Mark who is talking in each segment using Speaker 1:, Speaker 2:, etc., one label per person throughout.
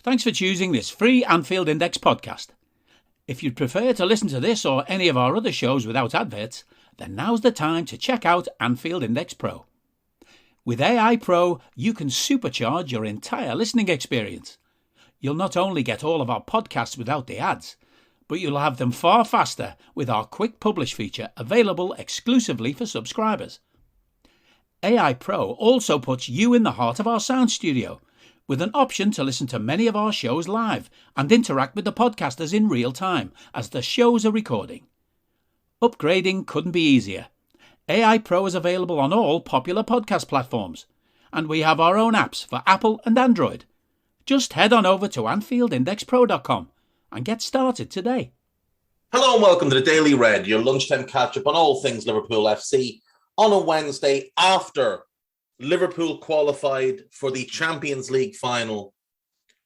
Speaker 1: Thanks for choosing this free Anfield Index podcast. If you'd prefer to listen to this or any of our other shows without adverts, then now's the time to check out Anfield Index Pro. With AI Pro, you can supercharge your entire listening experience. You'll not only get all of our podcasts without the ads, but you'll have them far faster with our quick publish feature available exclusively for subscribers. AI Pro also puts you in the heart of our sound studio, with an option to listen to many of our shows live and interact with the podcasters in real time as the shows are recording. Upgrading couldn't be easier. AI Pro is available on all popular podcast platforms, and we have our own apps for Apple and Android. Just head on over to AnfieldIndexPro.com and get started today.
Speaker 2: Hello and welcome to the Daily Red, your lunchtime catch-up on all things Liverpool FC on a Wednesday after Liverpool qualified for the Champions League final,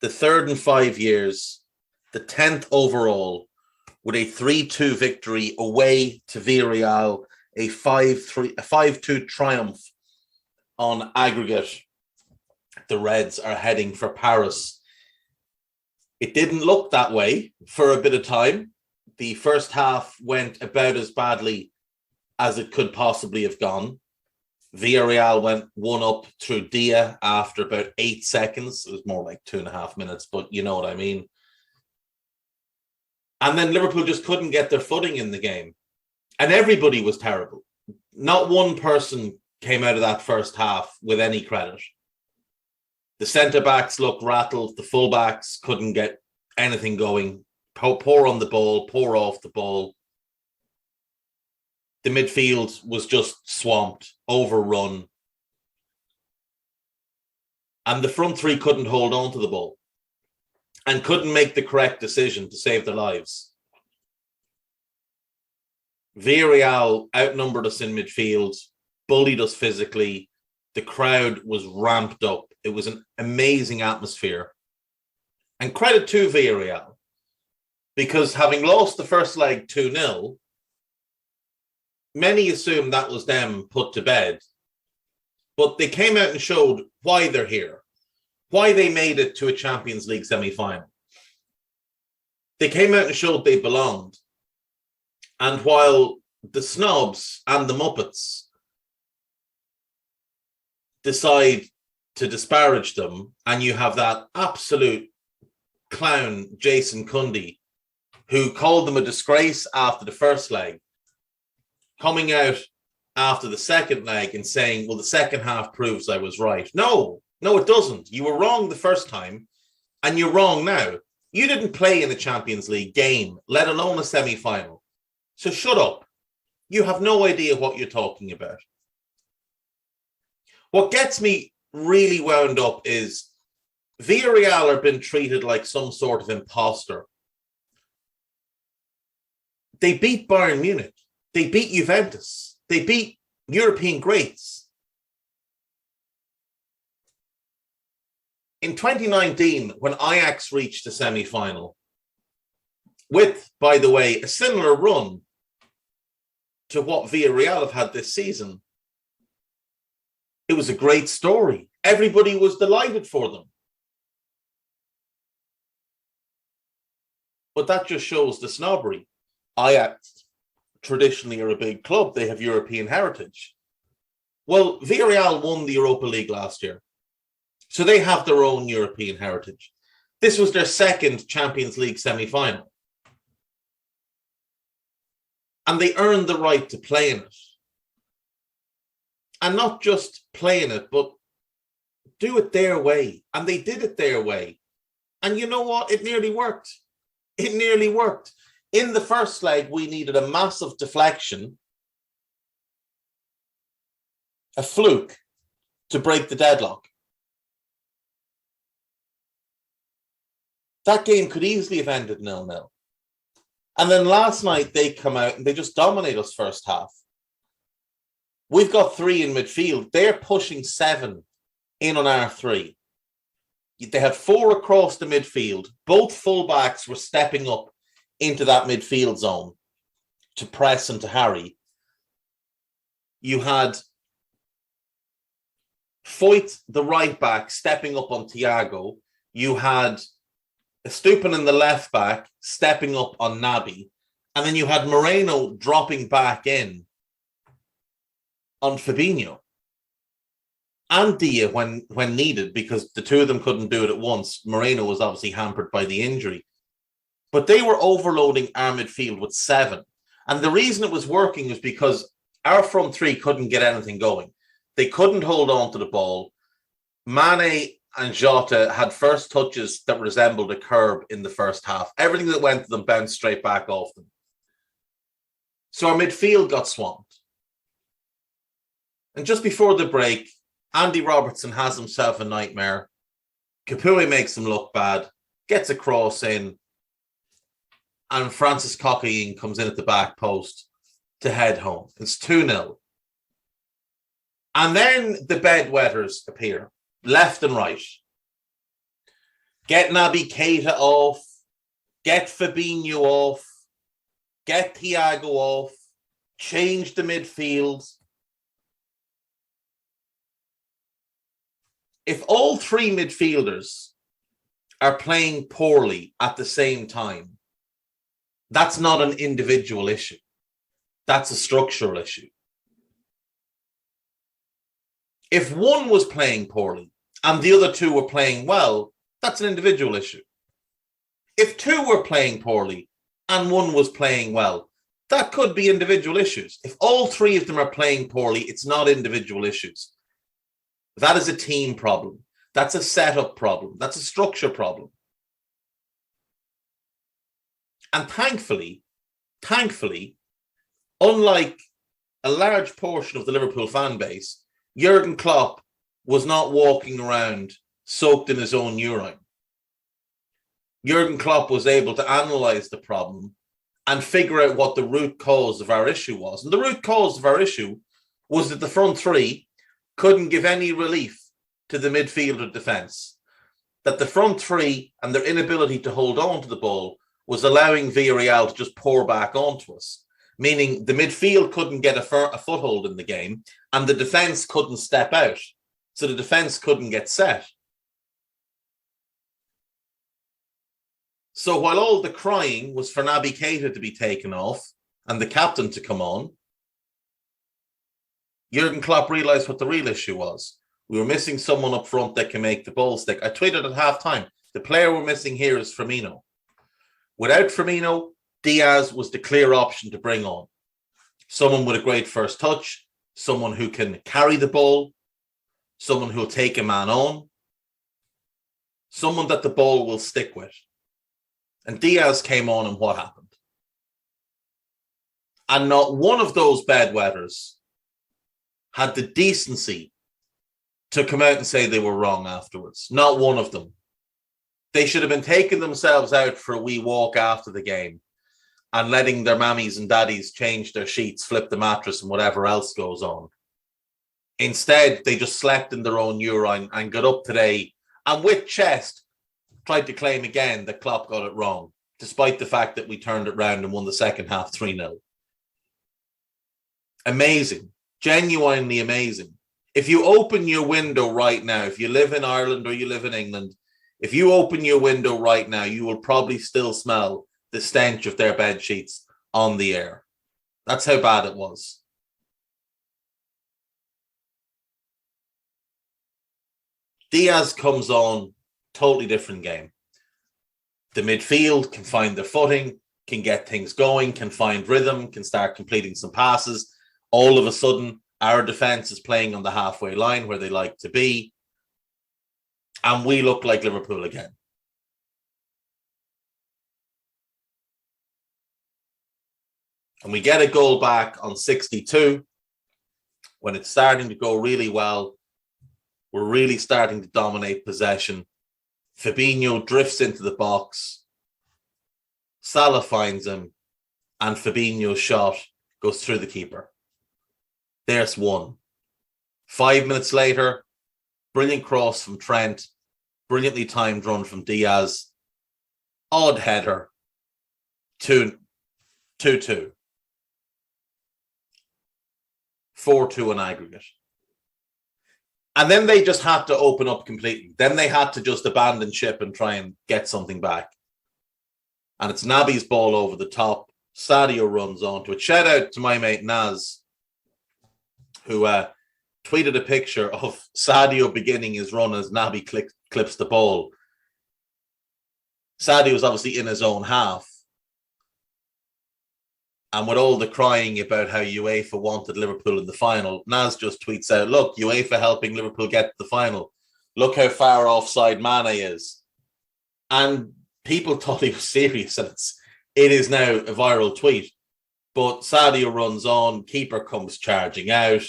Speaker 2: the third in 5 years, the 10th overall, with a 3-2 victory away to Villarreal, a 5-2 triumph on aggregate. The Reds are heading for Paris. It didn't look that way for a bit of time. The first half went about as badly as it could possibly have gone. Villarreal went 1-up through Diaz after about 8 seconds. It was more like 2.5 minutes, but you know what I mean. And then Liverpool just couldn't get their footing in the game. And everybody was terrible. Not one person came out of that first half with any credit. The centre-backs looked rattled. The full-backs couldn't get anything going. Poor on the ball, poor off the ball. The midfield was just swamped, overrun. And the front three couldn't hold on to the ball and couldn't make the correct decision to save their lives. Villarreal outnumbered us in midfield, bullied us physically. The crowd was ramped up. It was an amazing atmosphere. And credit to Villarreal, because having lost the first leg 2-0, many assumed that was them put to bed. But they came out and showed why they're here, why they made it to a Champions League semi-final. They came out and showed they belonged. And while the snobs and the Muppets decide to disparage them, and you have that absolute clown, Jason Cundy, who called them a disgrace after the first leg, coming out after the second leg and saying, well, the second half proves I was right. No, it doesn't. You were wrong the first time, and you're wrong now. You didn't play in a Champions League game, let alone a semi-final. So shut up. You have no idea what you're talking about. What gets me really wound up is Villarreal are being treated like some sort of imposter. They beat Bayern Munich. They beat Juventus. They beat European greats. In 2019, when Ajax reached the semi-final, with, by the way, a similar run to what Villarreal have had this season, it was a great story. Everybody was delighted for them. But that just shows the snobbery. Ajax traditionally are a big club. They have European heritage. Well, Villarreal won the Europa League last year, so they have their own European heritage. This was their second Champions League semi-final. And they earned the right to play in it. And not just play in it, but do it their way. And they did it their way. And you know what? It nearly worked. It nearly worked. In the first leg, we needed a massive deflection, a fluke, to break the deadlock. That game could easily have ended 0-0. And then last night, they come out and they just dominate us first half. We've got 3 in midfield. They're pushing 7 in on our 3. They had 4 across the midfield. Both fullbacks were stepping up into that midfield zone to press and to harry. You had Foyt, the right back, stepping up on Thiago. You had Estupin in the left back, stepping up on Naby. And then you had Moreno dropping back in on Fabinho. And Diaz when needed, because the two of them couldn't do it at once. Moreno was obviously hampered by the injury. But they were overloading our midfield with 7. And the reason it was working was because our front 3 couldn't get anything going. They couldn't hold on to the ball. Mane and Jota had first touches that resembled a curb in the first half. Everything that went to them bounced straight back off them. So our midfield got swamped. And just before the break, Andy Robertson has himself a nightmare. Capoue makes him look bad, gets a cross in, and Francis Coquelin comes in at the back post to head home. It's 2-0. And then the bedwetters appear, left and right. Get Naby Keita off, get Fabinho off, get Thiago off, change the midfield. If all 3 midfielders are playing poorly at the same time, that's not an individual issue. That's a structural issue. If one was playing poorly and the other 2 were playing well, that's an individual issue. If 2 were playing poorly and one was playing well, that could be individual issues. If all 3 of them are playing poorly, it's not individual issues. That is a team problem. That's a setup problem. That's a structure problem. And thankfully, unlike a large portion of the Liverpool fan base, Jurgen Klopp was not walking around soaked in his own urine. Jurgen Klopp was able to analyze the problem and figure out what the root cause of our issue was. And the root cause of our issue was that the front 3 couldn't give any relief to the midfielder defence. That the front 3 and their inability to hold on to the ball was allowing Villarreal to just pour back onto us, meaning the midfield couldn't get a foothold in the game and the defence couldn't step out. So the defence couldn't get set. So while all the crying was for Naby Keita to be taken off and the captain to come on, Jurgen Klopp realised what the real issue was. We were missing someone up front that can make the ball stick. I tweeted at halftime, the player we're missing here is Firmino. Without Firmino, Diaz was the clear option to bring on. Someone with a great first touch, someone who can carry the ball, someone who'll take a man on, someone that the ball will stick with. And Diaz came on, and what happened? And not one of those bedwetters had the decency to come out and say they were wrong afterwards. Not one of them. They should have been taking themselves out for a wee walk after the game and letting their mammies and daddies change their sheets, flip the mattress, and whatever else goes on. Instead, they just slept in their own urine and got up today and with chest tried to claim again that Klopp got it wrong, despite the fact that we turned it round and won the second half 3-0. Amazing. Genuinely amazing. If you open your window right now, if you live in Ireland or you live in England, if you open your window right now, you will probably still smell the stench of their bed sheets on the air. That's how bad it was. Diaz comes on, totally different game. The midfield can find their footing, can get things going, can find rhythm, can start completing some passes. All of a sudden, our defence is playing on the halfway line where they like to be. And we look like Liverpool again. And we get a goal back on 62 when it's starting to go really well. We're really starting to dominate possession. Fabinho drifts into the box. Salah finds him. And Fabinho's shot goes through the keeper. There's one. 5 minutes later, brilliant cross from Trent. Brilliantly timed run from Diaz. Odd header. 2-2. 4-2 in aggregate. And then they just had to open up completely. Then they had to just abandon ship and try and get something back. And it's Naby's ball over the top. Sadio runs onto it. Shout out to my mate Naz, who tweeted a picture of Sadio beginning his run as Naby clips the ball. Sadio was obviously in his own half. And with all the crying about how UEFA wanted Liverpool in the final, Naz just tweets out, look, UEFA helping Liverpool get to the final. Look how far offside Mane is. And people thought he was serious, and it is now a viral tweet. But Sadio runs on, keeper comes charging out.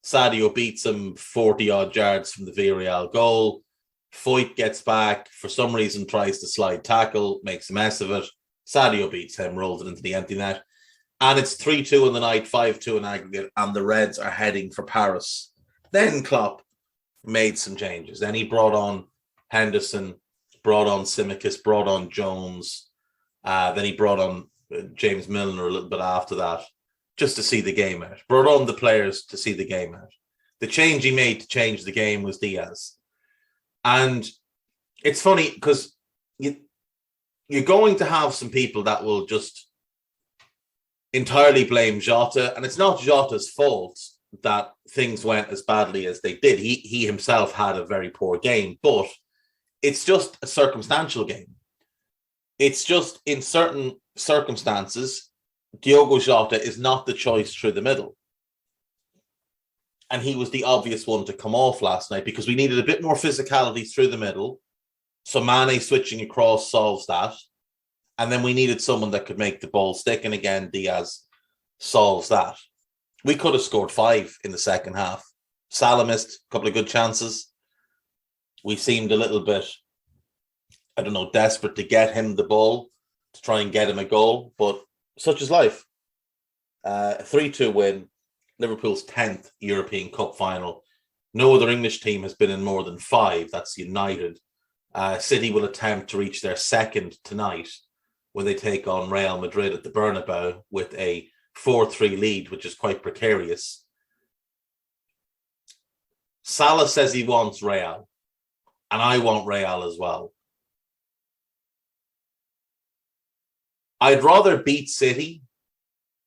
Speaker 2: Sadio beats him 40-odd yards from the Villarreal goal. Foyt gets back, for some reason tries to slide tackle, makes a mess of it. Sadio beats him, rolls it into the empty net. And it's 3-2 in the night, 5-2 in aggregate, and the Reds are heading for Paris. Then Klopp made some changes. Then he brought on Henderson, brought on Tsimikas, brought on Jones. Then he brought on James Milner a little bit after that, just to see the game out. Brought on the players to see the game out. The change he made to change the game was Diaz. And it's funny because you're going to have some people that will just entirely blame Jota, and it's not Jota's fault that things went as badly as they did. He himself had a very poor game, but it's just a circumstantial game. It's just in certain circumstances, Diogo Jota is not the choice through the middle. And he was the obvious one to come off last night because we needed a bit more physicality through the middle. So Mane switching across solves that. And then we needed someone that could make the ball stick. And again, Diaz solves that. We could have scored 5 in the second half. Salah missed a couple of good chances. We seemed a little bit, desperate to get him the ball, to try and get him a goal. But such is life. A 3-2 win, Liverpool's 10th European Cup final. No other English team has been in more than 5. That's United. City will attempt to reach their second tonight when they take on Real Madrid at the Bernabeu with a 4-3 lead, which is quite precarious. Salah says he wants Real, and I want Real as well. I'd rather beat City,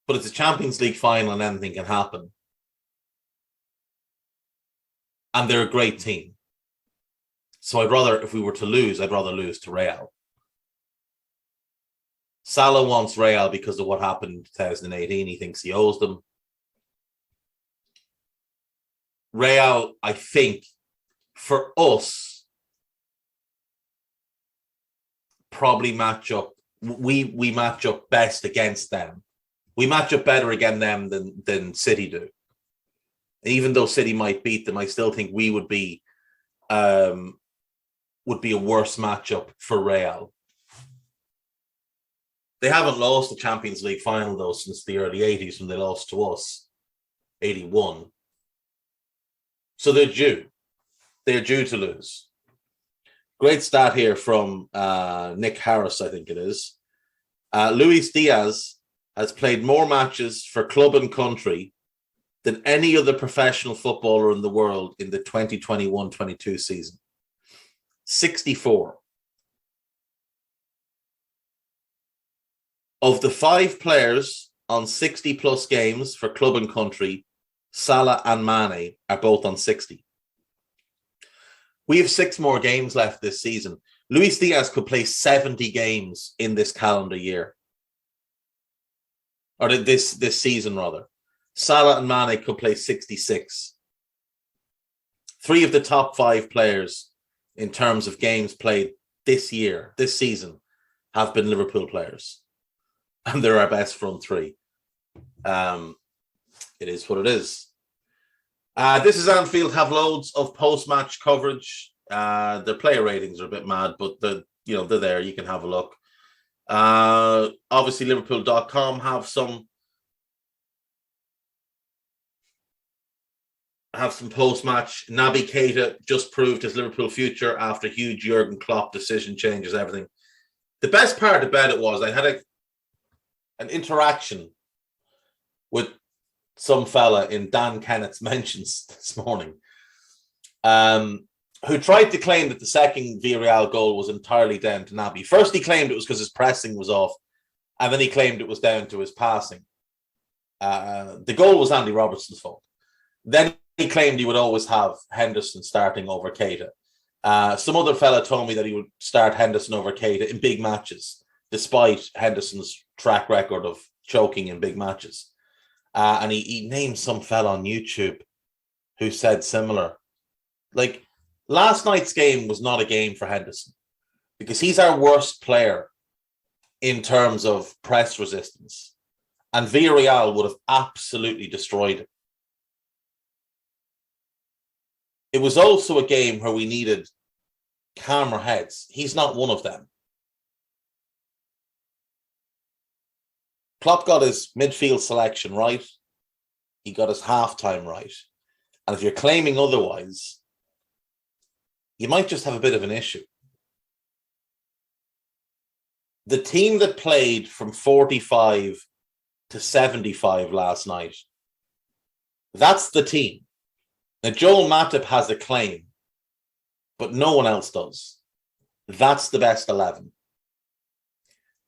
Speaker 2: but it's a Champions League final and anything can happen. And they're a great team. So if we were to lose, I'd rather lose to Real. Salah wants Real because of what happened in 2018. He thinks he owes them. Real, I think, for us, probably match up. We match up best against them. We match up better against them than City do. Even though City might beat them, I still think we would be a worse matchup for Real. They haven't lost the Champions League final, though, since the early 80s when they lost to us, 81. So they're due. They're due to lose. Great stat here from Nick Harris, I think it is. Luis Diaz has played more matches for club and country than any other professional footballer in the world in the 2021-22 season. 64. Of the 5 players on 60-plus games for club and country, Salah and Mane are both on 60. We have 6 more games left this season. Luis Diaz could play 70 games in this calendar year. Or this season, rather. Salah and Mane could play 66. 3 of the top 5 players in terms of games played this season, have been Liverpool players. And they're our best front 3. It is what it is. This is Anfield, have loads of post-match coverage. Their player ratings are a bit mad, but they're there. You can have a look. Obviously, Liverpool.com have some post-match. Naby Keita just proved his Liverpool future after huge Jurgen Klopp decision changes everything. The best part about it was I had an interaction with some fella in Dan Kennett's mentions this morning. who tried to claim that the second Villarreal goal was entirely down to Naby. First, he claimed it was because his pressing was off, and then he claimed it was down to his passing. The goal was Andy Robertson's fault. Then he claimed he would always have Henderson starting over Keita. Some other fella told me that he would start Henderson over Keita in big matches, despite Henderson's track record of choking in big matches. And he named some fella on YouTube who said similar. Like, last night's game was not a game for Henderson because he's our worst player in terms of press resistance. And Villarreal would have absolutely destroyed him. It was also a game where we needed calmer heads. He's not one of them. Klopp got his midfield selection right. He got his halftime right. And if you're claiming otherwise, you might just have a bit of an issue. The team that played from 45 to 75 last night, that's the team. Now, Joel Matip has a claim, but no one else does. That's the best 11.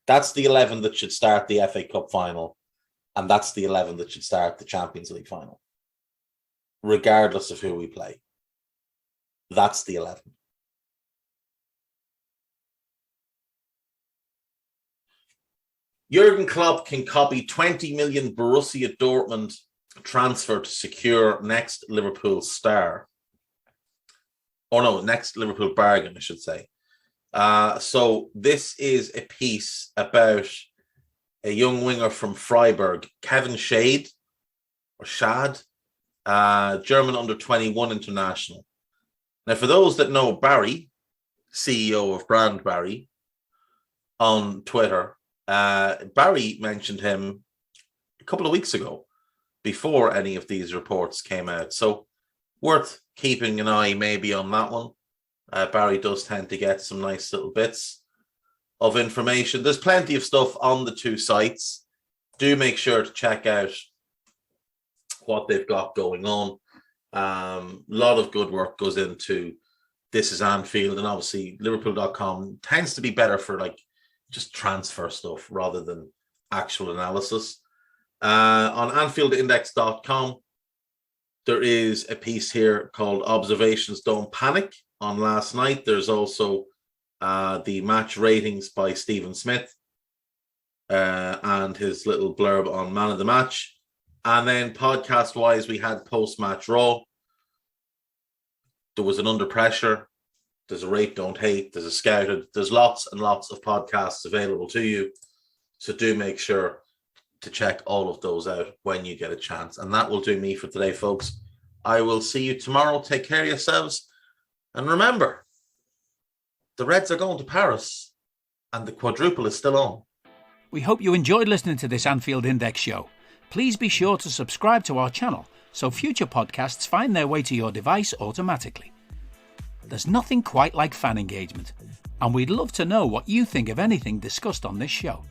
Speaker 2: That's the 11 that should start the FA Cup final, and that's the 11 that should start the Champions League final, regardless of who we play. That's the 11. Jurgen Klopp can copy 20 million Borussia Dortmund transfer to secure next Liverpool star. Or no, next Liverpool bargain, I should say. So this is a piece about a young winger from Freiburg, Kevin Schade, or Schad, German under-21 international. Now, for those that know Barry, CEO of Brand Barry, on Twitter, Barry mentioned him a couple of weeks ago before any of these reports came out. So worth keeping an eye maybe on that one. Barry does tend to get some nice little bits of information. There's plenty of stuff on the two sites. Do make sure to check out what they've got going on. A lot of good work goes into This Is Anfield, and obviously Liverpool.com tends to be better for like just transfer stuff rather than actual analysis. On AnfieldIndex.com, there is a piece here called Observations Don't Panic on last night. There's also the match ratings by Stephen Smith and his little blurb on Man of the Match. And then podcast-wise, we had Post-Match Raw. There was an Under Pressure. There's a Rate, Don't Hate. There's a Scouted. There's lots and lots of podcasts available to you. So do make sure to check all of those out when you get a chance. And that will do me for today, folks. I will see you tomorrow. Take care of yourselves. And remember, the Reds are going to Paris and the quadruple is still on.
Speaker 1: We hope you enjoyed listening to this Anfield Index show. Please be sure to subscribe to our channel so future podcasts find their way to your device automatically. There's nothing quite like fan engagement, and we'd love to know what you think of anything discussed on this show.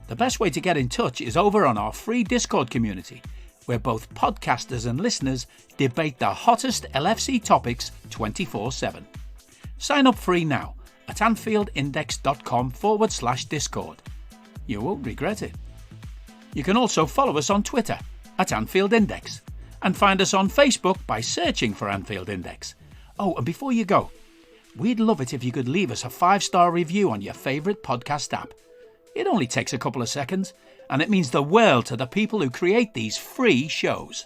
Speaker 1: The best way to get in touch is over on our free Discord community, where both podcasters and listeners debate the hottest LFC topics 24/7. Sign up free now at AnfieldIndex.com/Discord. You won't regret it. You can also follow us on Twitter at Anfield Index and find us on Facebook by searching for Anfield Index. Oh, and before you go, we'd love it if you could leave us a 5-star review on your favourite podcast app. It only takes a couple of seconds, and it means the world to the people who create these free shows.